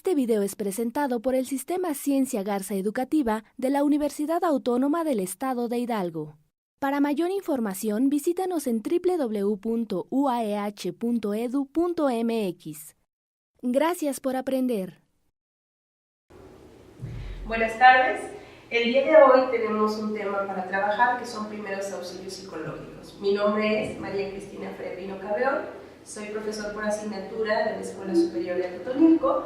Este video es presentado por el Sistema Ciencia Garza Educativa de la Universidad Autónoma del Estado de Hidalgo. Para mayor información, visítanos en www.uaeh.edu.mx. Gracias por aprender. Buenas tardes. El día de hoy tenemos un tema para trabajar que son primeros auxilios psicológicos. Mi nombre es María Cristina Ferepino Cabreón, soy profesor por asignatura de la Escuela Superior de Atotonilco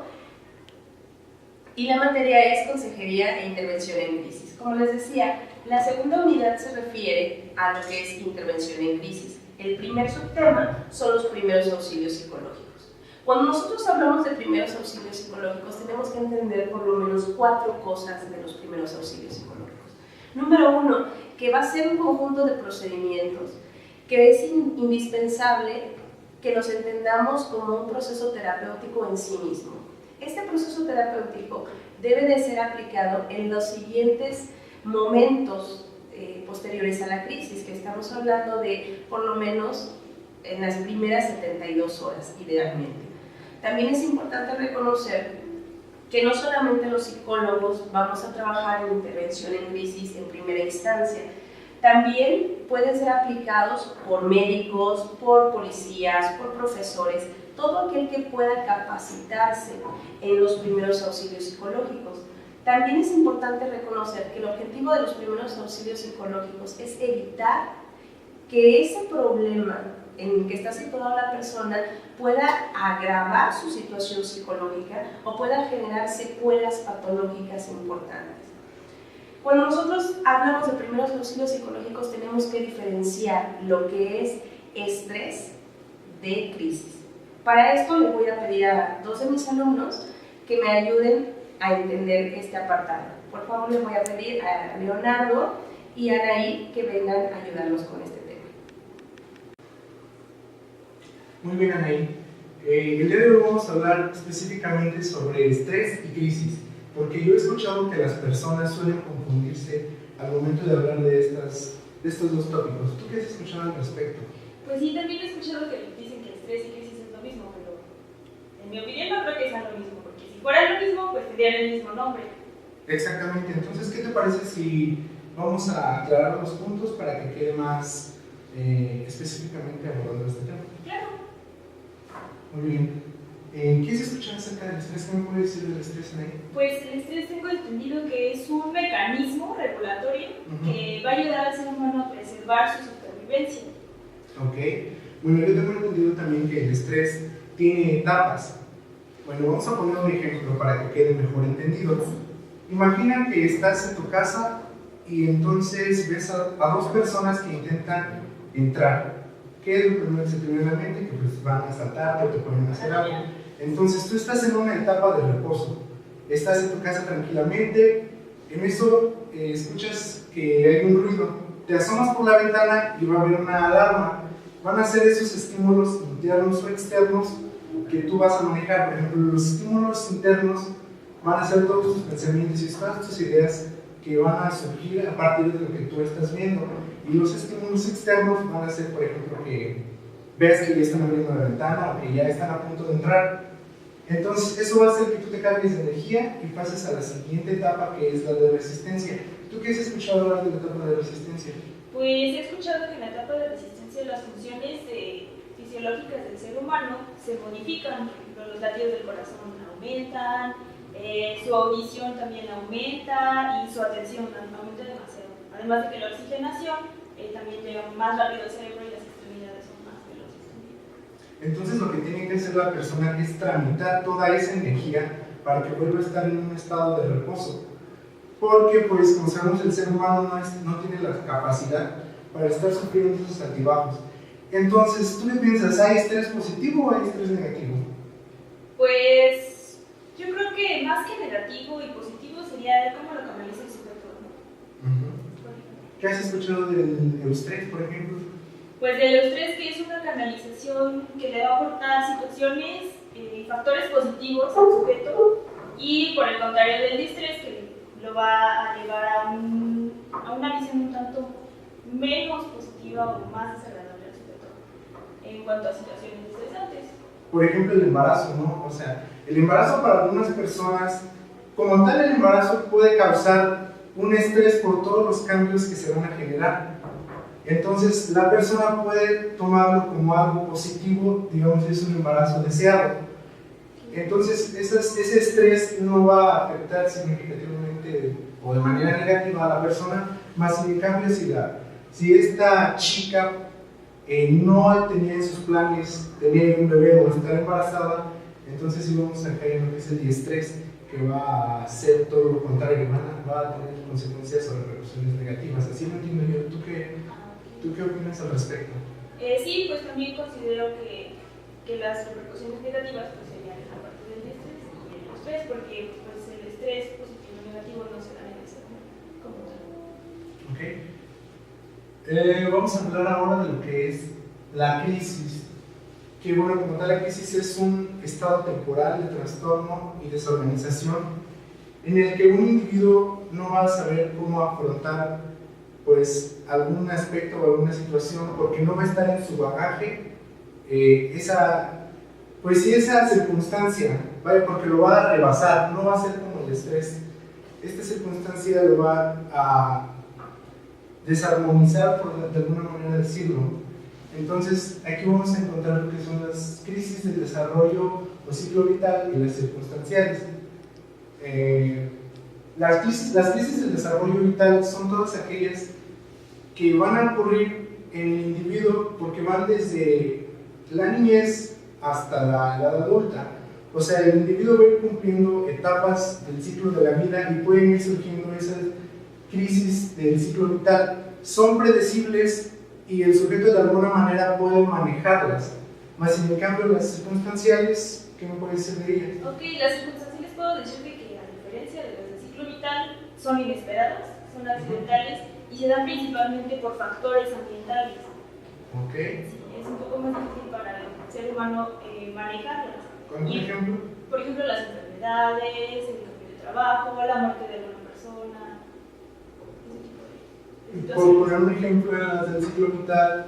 y la materia es Consejería e Intervención en Crisis. Como les decía, la segunda unidad se refiere a lo que es intervención en crisis. El primer subtema son los primeros auxilios psicológicos. Cuando nosotros hablamos de primeros auxilios psicológicos, tenemos que entender por lo menos 4 cosas de los primeros auxilios psicológicos. Número 1, que va a ser un conjunto de procedimientos que es indispensable que los entendamos como un proceso terapéutico en sí mismo. Este proceso terapéutico debe de ser aplicado en los siguientes momentos posteriores a la crisis, que estamos hablando de por lo menos en las primeras 72 horas, idealmente. También es importante reconocer que no solamente los psicólogos vamos a trabajar en intervención en crisis en primera instancia, también pueden ser aplicados por médicos, por policías, por profesores, todo aquel que pueda capacitarse en los primeros auxilios psicológicos. También es importante reconocer que el objetivo de los primeros auxilios psicológicos es evitar que ese problema en el que está situada la persona pueda agravar su situación psicológica o pueda generar secuelas patológicas importantes. Cuando nosotros hablamos de primeros auxilios psicológicos tenemos que diferenciar lo que es estrés de crisis. Para esto le voy a pedir a 2 de mis alumnos que me ayuden a entender este apartado. Por favor, les voy a pedir a Leonardo y a Anaí que vengan a ayudarnos con este tema. Muy bien, Anaí. El día de hoy vamos a hablar específicamente sobre estrés y crisis, porque yo he escuchado que las personas suelen confundirse al momento de hablar de estos 2 tópicos. ¿Tú qué has escuchado al respecto? Pues sí, también he escuchado que dicen que estrés y crisis es lo mismo, pero en mi opinión no creo que sea lo mismo, porque si fuera lo mismo, pues tendrían el mismo nombre. Exactamente. Entonces, ¿qué te parece si vamos a aclarar los puntos para que quede más específicamente abordando este tema? Claro. Muy bien. ¿Qué has escuchado acerca del estrés? ¿Qué me puedes decir del estrés, Anaí? Pues el estrés tengo entendido que es un mecanismo regulatorio que va a ayudar al ser humano a preservar su supervivencia. Ok. Bueno, yo tengo entendido también que el estrés tiene etapas. Bueno, vamos a poner un ejemplo para que quede mejor entendido. Imagina que estás en tu casa y entonces ves a 2 personas que intentan entrar. ¿Qué es lo primero que se te viene a la mente? Que pues van a asaltarte o te ponen a hacer algo. Entonces tú estás en una etapa de reposo. Estás en tu casa tranquilamente, en eso escuchas que hay un ruido. Te asomas por la ventana y va a haber una alarma. Van a ser esos estímulos internos o externos que tú vas a manejar. Por ejemplo, los estímulos internos van a ser todos tus pensamientos y todas tus ideas que van a surgir a partir de lo que tú estás viendo. Y los estímulos externos van a ser, por ejemplo, que veas que ya están abriendo la ventana o que ya están a punto de entrar. Entonces, eso va a hacer que tú te cargues de energía y pases a la siguiente etapa, que es la de resistencia. ¿Tú qué has escuchado hablar de la etapa de resistencia? Pues he escuchado que en la etapa de resistencia las funciones fisiológicas del ser humano se modifican. Por ejemplo, los latidos del corazón aumentan, su audición también aumenta y su atención aumenta demasiado. Además de que la oxigenación también llega más rápido al cerebro y las extremidades son más veloces también. Entonces lo que tiene que hacer la persona es tramitar toda esa energía para que vuelva a estar en un estado de reposo. Porque, pues, como sabemos, el ser humano no tiene la capacidad para estar sufriendo esos altibajos. Entonces, ¿tú qué piensas? ¿Hay estrés positivo o hay estrés negativo? Pues yo creo que más que negativo y positivo sería cómo lo canaliza el sujeto, ¿no? ¿Qué has escuchado del eustrés, por ejemplo? Pues del eustrés, que es una canalización que le va a aportar situaciones, factores positivos al sujeto, y por el contrario del distrés, que lo va a llevar a una visión un tanto menos positiva o más desagradable al sujeto en cuanto a situaciones estresantes. Por ejemplo, el embarazo, ¿no? O sea, El embarazo para algunas personas, como tal, el embarazo puede causar un estrés por todos los cambios que se van a generar. Entonces, la persona puede tomarlo como algo positivo, digamos, es un embarazo deseado. Entonces, ese estrés no va a afectar significativamente o de manera negativa a la persona, más en cambio, si esta chica no tenía en sus planes tener un bebé o estar embarazada, entonces sí vamos a caer en lo que es el diestrés, que va a hacer todo lo contrario, va a tener consecuencias o repercusiones negativas. Así lo entiendo yo. ¿Tú qué opinas al respecto? Sí, pues también considero que las repercusiones negativas pues, serían a partir del estrés y el estrés, porque pues, el estrés positivo y negativo no se dan en ese como tal. Ok. Vamos a hablar ahora de lo que es la crisis. Que bueno, como tal, la crisis es un estado temporal de trastorno y desorganización en el que un individuo no va a saber cómo afrontar pues algún aspecto o alguna situación porque no va a estar en su bagaje esa circunstancia, ¿vale? Porque lo va a rebasar, no va a ser como el estrés. Esta circunstancia lo va a desarmonizar, por de alguna manera decirlo. Entonces, aquí vamos a encontrar lo que son las crisis del desarrollo o ciclo vital y las circunstanciales. Las crisis del desarrollo vital son todas aquellas que van a ocurrir en el individuo porque van desde la niñez hasta la edad adulta. O sea, el individuo va a ir cumpliendo etapas del ciclo de la vida y pueden ir surgiendo esas crisis del ciclo vital. Son predecibles y el sujeto de alguna manera puede manejarlas. Más en cambio, las circunstanciales, ¿qué me puede decir de ellas? Ok, las circunstanciales puedo decirte que a diferencia de las del ciclo vital, son inesperadas, son accidentales y se dan principalmente por factores ambientales. Ok. Sí, es un poco más difícil para el ser humano manejarlas. ¿Con un ejemplo? Por ejemplo, las enfermedades, el cambio de trabajo, la muerte de alguna persona, ese tipo de situaciones. Por poner un ejemplo, en las del ciclo vital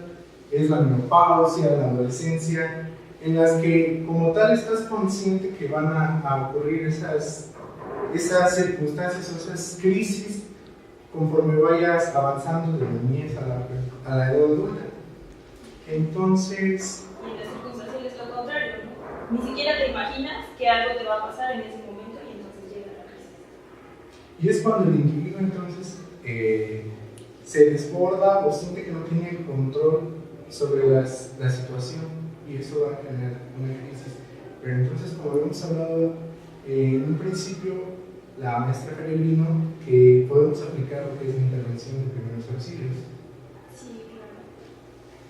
es la menopausia, la adolescencia, en las que como tal estás consciente que van a ocurrir esas circunstancias o esas crisis conforme vayas avanzando de la niñez a la edad adulta. Entonces... Y en las circunstancias es lo contrario, ¿no? Ni siquiera te imaginas que algo te va a pasar en ese momento y entonces llega la crisis. Y es cuando el individuo entonces se desborda o siente que no tiene el control sobre la situación y eso va a generar una crisis. Pero entonces, como hemos hablado en un principio, la maestra Peregrino, que podemos aplicar lo que es la intervención de primeros auxilios. Sí, claro.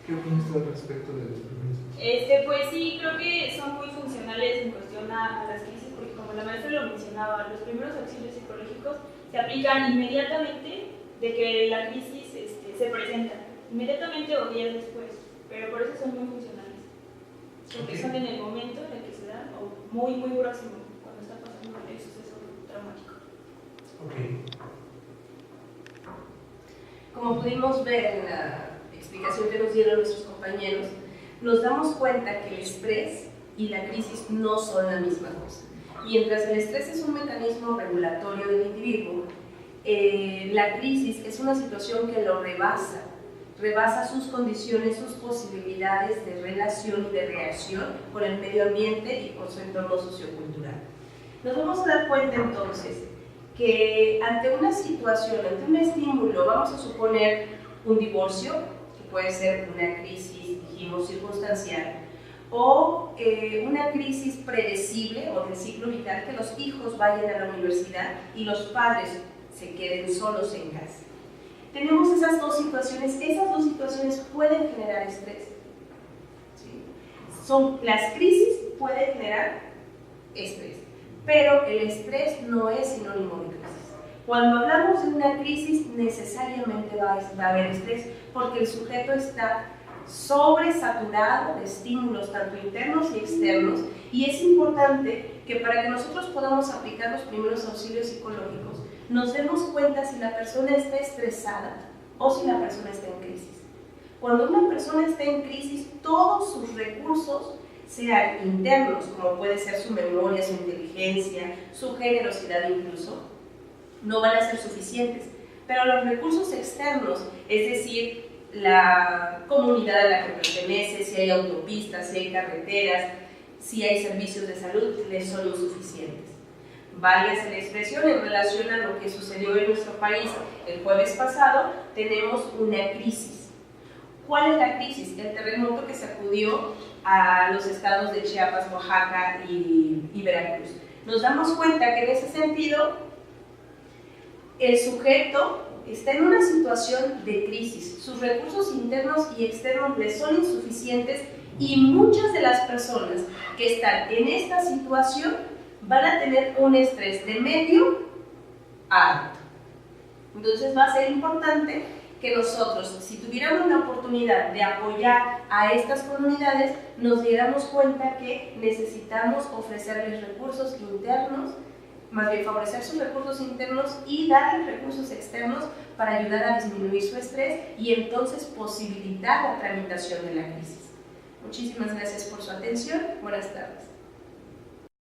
¿Qué opinas tú al respecto de los primeros auxilios? Pues sí, creo que son muy funcionales en cuestión a las crisis, porque como la maestra lo mencionaba, los primeros auxilios psicológicos se aplican inmediatamente de que la crisis se presenta, inmediatamente o días después, pero por eso son muy funcionales, porque son en el momento en el que se dan o muy muy próximo cuando está pasando el suceso traumático. Ok. Como pudimos ver en la explicación que nos dieron nuestros compañeros, nos damos cuenta que el estrés y la crisis no son la misma cosa. Mientras el estrés es un mecanismo regulatorio del individuo, la crisis es una situación que lo rebasa sus condiciones, sus posibilidades de relación y de reacción con el medio ambiente y con su entorno sociocultural. Nos vamos a dar cuenta entonces que ante una situación, ante un estímulo, vamos a suponer un divorcio, que puede ser una crisis, dijimos, circunstancial, o una crisis predecible o del ciclo vital, que los hijos vayan a la universidad y los padres se queden solos en casa. Tenemos esas dos situaciones pueden generar estrés. ¿Sí? Las crisis pueden generar estrés, pero el estrés no es sinónimo de crisis. Cuando hablamos de una crisis, necesariamente va a haber estrés, porque el sujeto está sobresaturado de estímulos tanto internos y externos, y es importante que para que nosotros podamos aplicar los primeros auxilios psicológicos, nos demos cuenta si la persona está estresada o si la persona está en crisis. Cuando una persona está en crisis, todos sus recursos sean internos, como puede ser su memoria, su inteligencia, su generosidad incluso, no van a ser suficientes. Pero los recursos externos, es decir, la comunidad a la que pertenece, si hay autopistas, si hay carreteras, si hay servicios de salud, les son insuficientes. Válgase la expresión en relación a lo que sucedió en nuestro país el jueves pasado, tenemos una crisis. ¿Cuál es la crisis? El terremoto que sacudió a los estados de Chiapas, Oaxaca y Veracruz. Nos damos cuenta que en ese sentido el sujeto está en una situación de crisis. Sus recursos internos y externos le son insuficientes y muchas de las personas que están en esta situación van a tener un estrés de medio a alto. Entonces va a ser importante que nosotros, si tuviéramos la oportunidad de apoyar a estas comunidades, nos diéramos cuenta que necesitamos ofrecerles recursos internos, más bien favorecer sus recursos internos y darles recursos externos para ayudar a disminuir su estrés y entonces posibilitar la tramitación de la crisis. Muchísimas gracias por su atención. Buenas tardes.